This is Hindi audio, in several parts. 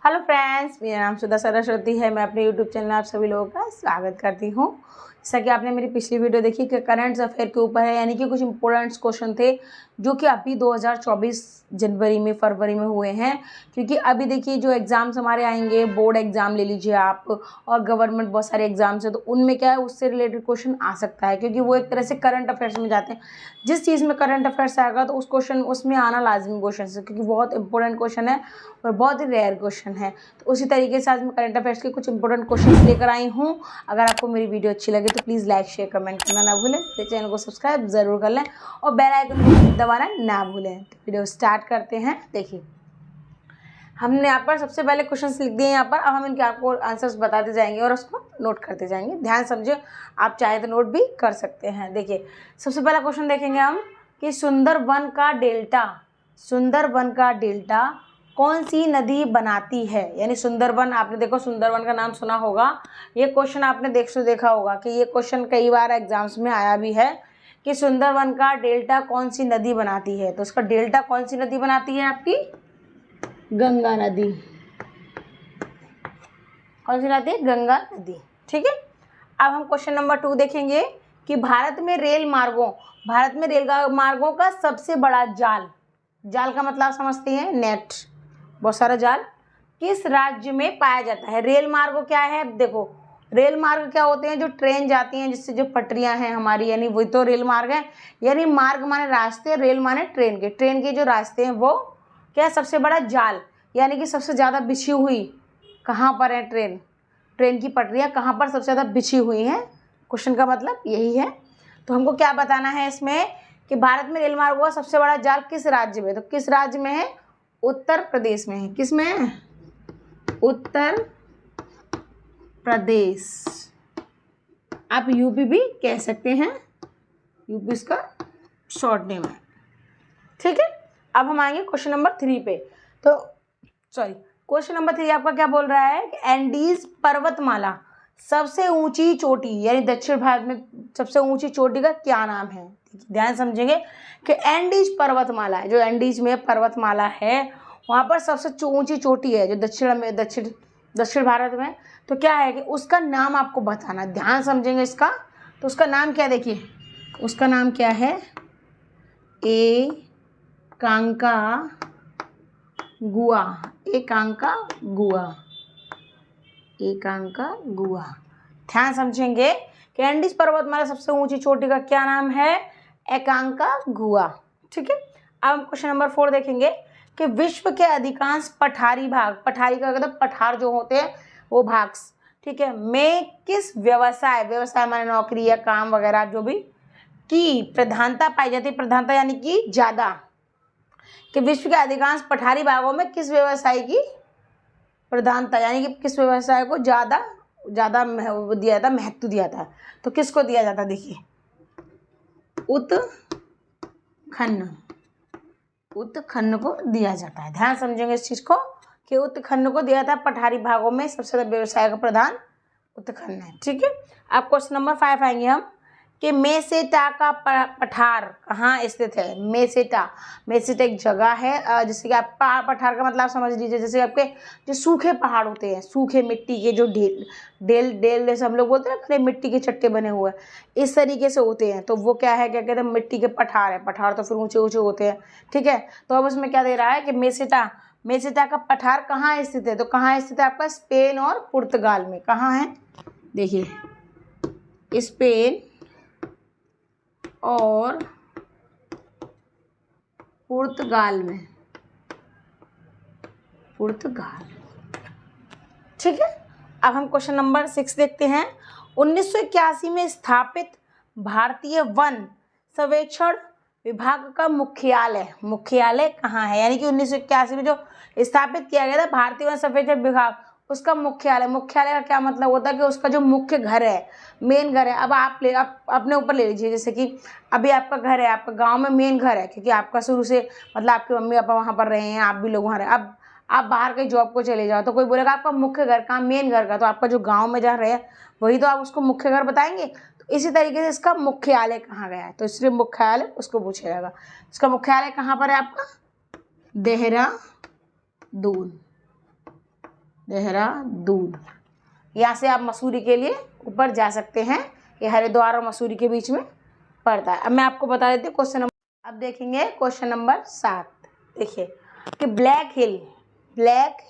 हेलो फ्रेंड्स, मेरा नाम सुधा सरस्वती है। मैं अपने यूट्यूब चैनल आप सभी लोगों का स्वागत करती हूँ। जैसा कि आपने मेरी पिछली वीडियो देखी कि करंट अफेयर के ऊपर है, यानी कि कुछ इंपॉर्टेंट क्वेश्चन थे जो कि अभी 2024 जनवरी में फरवरी में हुए हैं। क्योंकि अभी देखिए जो एग्ज़ाम्स हमारे आएंगे, बोर्ड एग्ज़ाम ले लीजिए आप, और गवर्नमेंट बहुत सारे एग्ज़ाम्स हैं, तो उनमें क्या है उससे रिलेटेड क्वेश्चन आ सकता है, क्योंकि वो एक तरह से करंट अफेयर्स में जाते हैं। जिस चीज़ में करंट अफेयर्स आएगा तो उस क्वेश्चन उसमें आना लाजमी क्वेश्चन है, क्योंकि बहुत इंपॉर्टेंट क्वेश्चन है और बहुत ही रेयर क्वेश्चन है। तो उसी तरीके से आज मैं करंट अफेयर्स के कुछ इंपॉर्टेंट क्वेश्चन लेकर आई हूँ। अगर आपको मेरी वीडियो अच्छी लगे तो प्लीज़ लाइक शेयर कमेंट करना ना भूलें, मेरे चैनल को सब्सक्राइब ज़रूर कर लें और बेल आइकन को दबाना ना भूलें। तो वीडियो स्टार्ट करते हैं। देखिए, हमने यहाँ पर सबसे पहले क्वेश्चंस लिख दिए यहाँ पर। अब हम इनके आपको आंसर्स बताते जाएंगे और उसको नोट करते जाएंगे। ध्यान समझिए, आप चाहे तो नोट भी कर सकते हैं। देखिए, सबसे पहला क्वेश्चन देखेंगे हम कि सुंदरबन का डेल्टा कौन सी नदी बनाती है। यानी सुंदरबन, आपने देखो सुंदरबन का नाम सुना होगा। ये क्वेश्चन आपने देखा होगा कि ये क्वेश्चन कई बार एग्जाम्स में आया भी है कि सुंदरबन का डेल्टा कौन सी नदी बनाती है। तो उसका डेल्टा कौन सी नदी बनाती है? आपकी गंगा नदी। कौन सी नदी? गंगा नदी। ठीक है। अब हम क्वेश्चन नंबर 2 देखेंगे कि भारत में रेल मार्गों का सबसे बड़ा जाल का मतलब समझते हैं, नेट, बहुत सारा जाल, किस राज्य में पाया जाता है? रेल मार्ग क्या है? देखो, रेल मार्ग क्या होते हैं? जो ट्रेन जाती हैं, जिससे जो पटरियां हैं हमारी, यानी वही तो रेल मार्ग है। यानी मार्ग माने रास्ते, रेल माने ट्रेन के जो रास्ते हैं वो क्या? सबसे बड़ा जाल, यानी कि सबसे ज़्यादा बिछी हुई कहाँ पर है? ट्रेन की पटरियाँ कहाँ पर सबसे ज़्यादा बिछी हुई हैं? क्वेश्चन का मतलब यही है। तो हमको क्या बताना है इसमें कि भारत में रेल मार्गों का सबसे बड़ा जाल किस राज्य में? तो किस राज्य में है? उत्तर प्रदेश में है। किस में है? उत्तर प्रदेश। आप यूपी भी कह सकते हैं, यूपी इसका शॉर्ट नेम है। ठीक है। अब हम आएंगे क्वेश्चन नंबर 3 पे। तो क्वेश्चन नंबर 3 आपका क्या बोल रहा है कि एंडीज पर्वतमाला सबसे ऊंची चोटी, यानी दक्षिण भारत में सबसे ऊंची चोटी का क्या नाम है? ध्यान समझेंगे कि एंडीज पर्वतमाला है, जो एंडीज में पर्वतमाला है वहाँ पर सबसे ऊंची चोटी है जो दक्षिण भारत में। तो क्या है कि उसका नाम आपको बताना। ध्यान समझेंगे इसका। तो उसका नाम क्या? देखिए, उसका नाम क्या है? एकांकागुआ। ध्यान समझेंगे कि एंडीज पर्वतमाला सबसे ऊंची चोटी का क्या नाम है? एकांकागुआ। ठीक है। अब हम क्वेश्चन नंबर 4 देखेंगे कि विश्व के अधिकांश पठारी का मतलब पठार जो होते हैं वो भाग, ठीक है, में किस व्यवसाय माने नौकरी या काम वगैरह जो भी की प्रधानता पाई जाती है? प्रधानता यानी कि ज्यादा, कि विश्व के अधिकांश पठारी भागों में किस व्यवसाय की प्रधानता, यानी कि किस व्यवसाय को ज्यादा दिया जाता, महत्व दिया था। तो किसको दिया जाता? देखिए, उत्खनन को दिया जाता है। ध्यान समझेंगे इस चीज को कि उत्खनन को दिया था। पठारी भागों में सबसे ज्यादा व्यवसाय का प्रधान उत्खनन है। ठीक है। अब क्वेश्चन नंबर 5 आएंगे हम कि मेसेटा का पठार कहाँ स्थित है? मेसेटा एक जगह है, जैसे कि आप पठार का मतलब समझ लीजिए, जैसे आपके जो सूखे पहाड़ होते हैं, सूखे मिट्टी के जो ढेल जैसे हम लोग बोलते हैं ना, मिट्टी के चट्टे बने हुए इस तरीके से होते हैं। तो वो क्या है, क्या कहते हैं? मिट्टी के पठार है। पठार तो फिर ऊंचे ऊंचे होते हैं। ठीक है। तो अब उसमें क्या दे रहा है कि मेसेटा का पठार कहाँ स्थित है? तो कहाँ स्थित है? आपका स्पेन और पुर्तगाल में। कहाँ है? देखिए, स्पेन और पुर्तगाल में। ठीक है। अब हम क्वेश्चन नंबर 6 देखते हैं। 1981 में स्थापित भारतीय वन सर्वेक्षण विभाग का मुख्यालय कहाँ है? यानी कि 1981 में जो स्थापित किया गया था भारतीय वन सर्वेक्षण विभाग, उसका मुख्यालय का क्या मतलब होता है? कि उसका जो मुख्य घर है, मेन घर है। अब आप अपने ऊपर ले लीजिए, जैसे कि अभी आपका घर है, आपका गांव में मेन घर है, क्योंकि आपका शुरू से मतलब आपके मम्मी पापा वहाँ पर रहे हैं, आप भी लोग वहाँ रहे। अब आप बाहर कहीं जॉब को चले जाओ तो कोई बोलेगा आपका मुख्य घर कहाँ? मेन घर का। तो आपका जो गाँव में जहाँ रहे वही तो आप उसको मुख्य घर बताएंगे। तो इसी तरीके से इसका मुख्यालय कहाँ गया है? तो इसलिए मुख्यालय उसको पूछा जाएगा। इसका मुख्यालय कहाँ पर है? आपका देहरादून। देहरादून। यहाँ से आप मसूरी के लिए ऊपर जा सकते हैं, ये हरिद्वार और मसूरी के बीच में पड़ता है। अब मैं आपको बता देती हूँ क्वेश्चन नंबर, अब देखेंगे क्वेश्चन नंबर 7। देखिए कि ब्लैक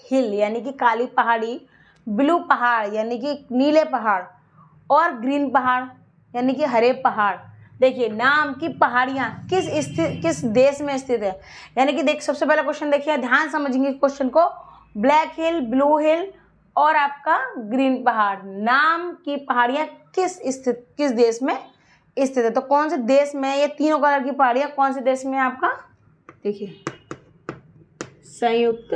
हिल यानी कि काली पहाड़ी, ब्लू पहाड़ यानी कि नीले पहाड़, और ग्रीन पहाड़ यानी कि हरे पहाड़, देखिए नाम की पहाड़ियाँ किस देश में स्थित है। यानी कि सबसे पहला क्वेश्चन देखिए, ध्यान समझेंगे क्वेश्चन को। ब्लैक हिल, ब्लू हिल और आपका ग्रीन पहाड़, नाम की पहाड़ियाँ किस देश में स्थित है। तो कौन से देश में ये तीनों कलर की पहाड़ियाँ कौन से देश में है आपका, देखिए संयुक्त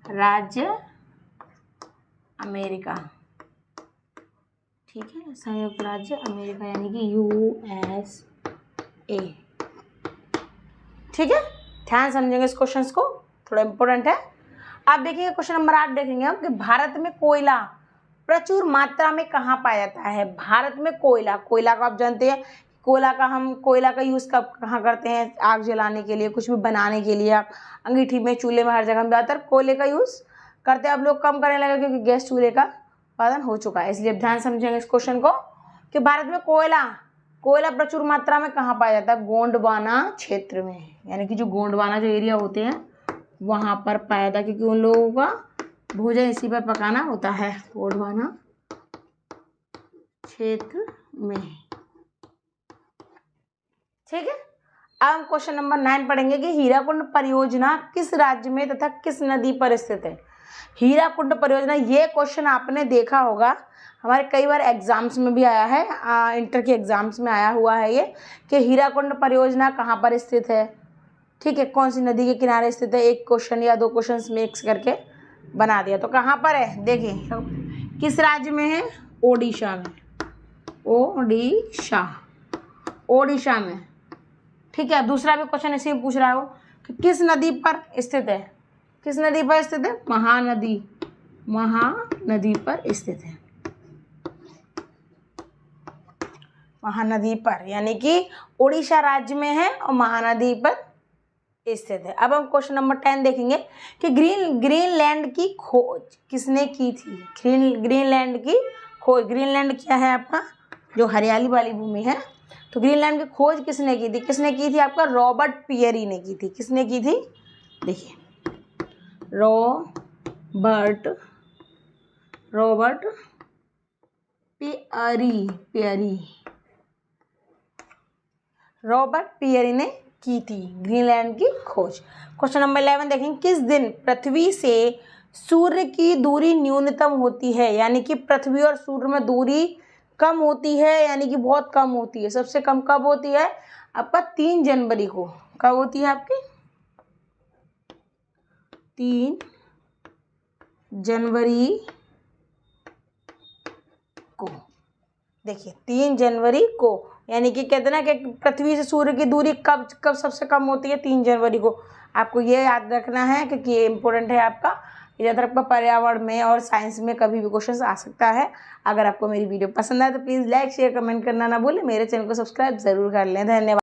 राज्य अमेरिका, ठीक है, संयुक्त राज्य अमेरिका यानी कि USA, ठीक है। ध्यान समझेंगे इस क्वेश्चन को, थोड़ा इंपॉर्टेंट है। आप देखिए क्वेश्चन नंबर 8 देखेंगे हम कि भारत में कोयला प्रचुर मात्रा में कहाँ पाया जाता है। भारत में कोयला को आप जानते हैं, कोयला का यूज़ कहाँ करते हैं, आग जलाने के लिए, कुछ भी बनाने के लिए, आप अंगीठी में, चूल्हे में, हर जगह में ज़्यादातर कोयले का यूज़ करते हैं। अब लोग कम करने लगे क्योंकि गैस चूल्हे का उत्पादन हो चुका है। इसलिए ध्यान समझेंगे इस क्वेश्चन को कि भारत में कोयला प्रचुर मात्रा में कहाँ पाया जाता है, गोंडवाना क्षेत्र में, यानी कि जो गोंडवाना जो एरिया होते हैं वहाँ पर पाया जाता है, क्योंकि उन लोगों का भोजन इसी पर पकाना होता है, गोंडवाना क्षेत्र में, ठीक है। अब हम क्वेश्चन नंबर 9 पढ़ेंगे कि हीराकुंड परियोजना किस राज्य में तथा किस नदी पर स्थित है। हीराकुंड परियोजना, ये क्वेश्चन आपने देखा होगा, हमारे कई बार एग्जाम्स में भी आया है, इंटर के एग्जाम्स में आया हुआ है ये, कि हीराकुंड परियोजना कहाँ पर स्थित है, ठीक है, कौन सी नदी के किनारे स्थित है। एक क्वेश्चन या दो क्वेश्चन मिक्स करके बना दिया। तो कहाँ पर है, देखिए किस राज्य में है, ओडिशा में, ओडिशा में, ठीक है। दूसरा भी क्वेश्चन इसी में पूछ रहा हो कि किस नदी पर स्थित है, किस नदी पर स्थित है, महानदी पर स्थित है, महानदी पर, यानी कि ओडिशा राज्य में है और महानदी पर स्थित है। अब हम क्वेश्चन नंबर 10 देखेंगे कि ग्रीनलैंड की खोज किसने की थी। ग्रीनलैंड की खोज, ग्रीनलैंड क्या है आपका, जो हरियाली वाली भूमि है, तो ग्रीनलैंड की खोज किसने की थी आपका, रॉबर्ट पियरी ने की थी। किसने की थी, देखिए रॉबर्ट पियरी ने की थी ग्रीनलैंड की खोज। क्वेश्चन नंबर 11 देखेंगे, किस दिन पृथ्वी से सूर्य की दूरी न्यूनतम होती है, यानी कि पृथ्वी और सूर्य में दूरी कम होती है, यानी कि बहुत कम होती है। सबसे कम कब होती है आपका, 3 जनवरी को। कब होती है आपकी, 3 जनवरी को, देखिए 3 जनवरी को, यानी कि कहते हैं ना कि पृथ्वी से सूर्य की दूरी कब सबसे कम होती है, 3 जनवरी को। आपको ये याद रखना है क्योंकि ये इंपॉर्टेंट है आपका, ज़्यादातर आपका पर्यावरण में और साइंस में कभी भी क्वेश्चन आ सकता है। अगर आपको मेरी वीडियो पसंद आए तो प्लीज़ लाइक शेयर कमेंट करना ना भूलें, मेरे चैनल को सब्सक्राइब ज़रूर कर लें। धन्यवाद।